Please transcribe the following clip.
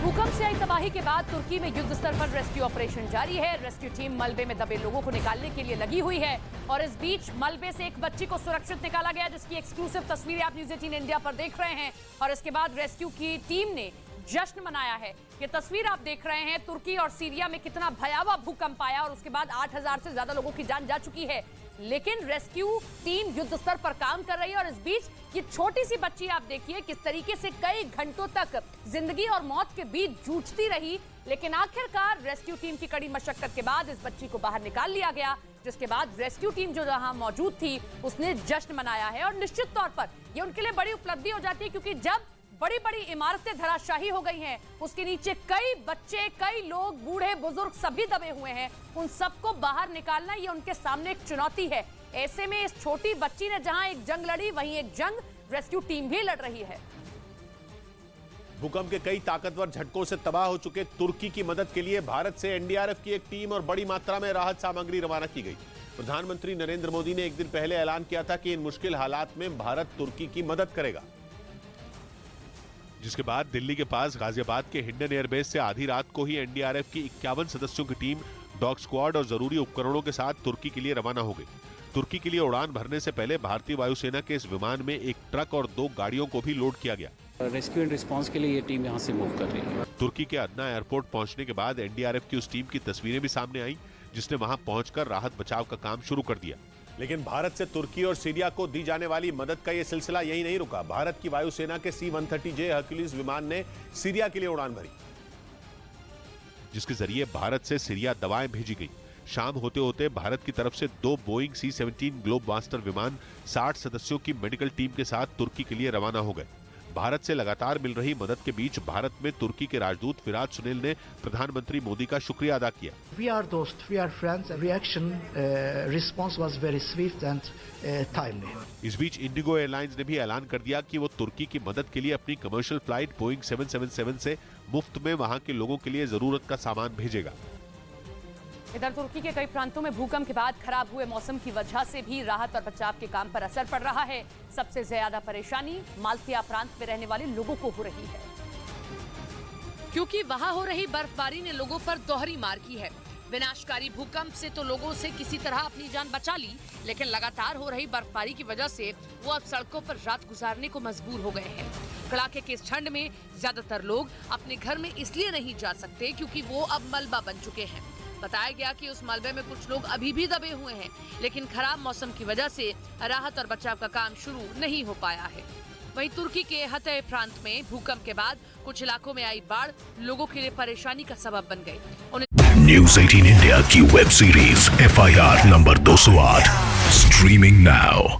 भूकंप से आई तबाही के बाद तुर्की में युद्ध स्तर पर रेस्क्यू ऑपरेशन जारी है। रेस्क्यू टीम मलबे में दबे लोगों को निकालने के लिए लगी हुई है और इस बीच मलबे से एक बच्ची को सुरक्षित निकाला गया, जिसकी एक्सक्लूसिव तस्वीरें आप न्यूज़ 18 इंडिया पर देख रहे हैं। और इसके बाद रेस्क्यू की टीम ने जश्न मनाया है। ये तस्वीर आप देख रहे हैं तुर्की और सीरिया में कितना भयावह भूकंप आया और उसके बाद 8000 से ज्यादा लोगों की जान जा चुकी है, लेकिन रेस्क्यू टीम युद्ध स्तर पर काम कर रही है। और इस बीच ये छोटी सी बच्ची आप देखिए किस तरीके से कई घंटों तक जिंदगी और मौत के बीच जूझती रही, लेकिन आखिरकार रेस्क्यू टीम की कड़ी मशक्कत के बाद इस बच्ची को बाहर निकाल लिया गया, जिसके बाद रेस्क्यू टीम जो जहां मौजूद थी उसने जश्न मनाया है। और निश्चित तौर पर ये उनके लिए बड़ी उपलब्धि हो जाती है, क्योंकि जब बड़ी बड़ी इमारतें धराशायी हो गई हैं, उसके नीचे कई बच्चे, कई लोग, बूढ़े बुजुर्ग सभी दबे हुए हैं, उन सबको बाहर निकालना ये उनके सामने एक चुनौती है। ऐसे में इस छोटी बच्ची ने जहां एक जंग लड़ी, वहीं एक जंग रेस्क्यू टीम भी लड़ रही है। भूकंप के कई ताकतवर झटकों से तबाह हो चुके तुर्की की मदद के लिए भारत से एनडीआरएफ की एक टीम और बड़ी मात्रा में राहत सामग्री रवाना की गई। प्रधानमंत्री नरेंद्र मोदी ने एक दिन पहले ऐलान किया था कि इन मुश्किल हालात में भारत तुर्की की मदद करेगा, जिसके बाद दिल्ली के पास गाजियाबाद के हिंडन एयरबेस से आधी रात को ही एनडीआरएफ की 51 सदस्यों की टीम डॉग स्क्वाड और जरूरी उपकरणों के साथ तुर्की के लिए रवाना हो गई। तुर्की के लिए उड़ान भरने से पहले भारतीय वायुसेना के इस विमान में एक ट्रक और 2 गाड़ियों को भी लोड किया गया। रेस्क्यू एंड रिस्पांस के लिए ये टीम यहाँ से मूव कर रही है। तुर्की के अदना एयरपोर्ट पहुंचने के बाद एनडीआरएफ की उस टीम की तस्वीरें भी सामने आई, जिसने वहां पहुंचकर राहत बचाव का काम शुरू कर दिया। लेकिन भारत से तुर्की और सीरिया को दी जाने वाली मदद का यह सिलसिला यही नहीं रुका। भारत की वायुसेना के C-130J हर्क्यूलिस विमान ने सीरिया के लिए उड़ान भरी, जिसके जरिए भारत से सीरिया दवाएं भेजी गई। शाम होते होते भारत की तरफ से 2 बोइंग C-17 ग्लोबमास्टर विमान 60 सदस्यों की मेडिकल टीम के साथ तुर्की के लिए रवाना हो गए। भारत से लगातार मिल रही मदद के बीच भारत में तुर्की के राजदूत फिराज सुनील ने प्रधानमंत्री मोदी का शुक्रिया अदा किया। We are दोस्त, we are friends. Reaction response was very swift and timely. इस बीच इंडिगो एयरलाइंस ने भी ऐलान कर दिया कि वो तुर्की की मदद के लिए अपनी कमर्शियल फ्लाइट बोइंग 777 से मुफ्त में वहां के लोगों के लिए जरूरत का सामान भेजेगा। इधर तुर्की के कई प्रांतों में भूकंप के बाद खराब हुए मौसम की वजह से भी राहत और बचाव के काम पर असर पड़ रहा है। सबसे ज्यादा परेशानी माल्टिया प्रांत में रहने वाले लोगों को हो रही है, क्योंकि वहां हो रही बर्फबारी ने लोगों पर दोहरी मार की है। विनाशकारी भूकंप से तो लोगों से किसी तरह अपनी जान बचा ली, लेकिन लगातार हो रही बर्फबारी की वजह से वो अब सड़कों पर रात गुजारने को मजबूर हो गए हैं। कड़ाके की इस ठंड में ज्यादातर लोग अपने घर में इसलिए नहीं जा सकते क्योंकि वो अब मलबा बन चुके हैं। बताया गया कि उस मलबे में कुछ लोग अभी भी दबे हुए हैं, लेकिन खराब मौसम की वजह से राहत और बचाव का काम शुरू नहीं हो पाया है। वहीं तुर्की के हतय प्रांत में भूकंप के बाद कुछ इलाकों में आई बाढ़ लोगों के लिए परेशानी का सबब बन गई। न्यूज़ 18 इंडिया की web series FIR number 208 streaming now.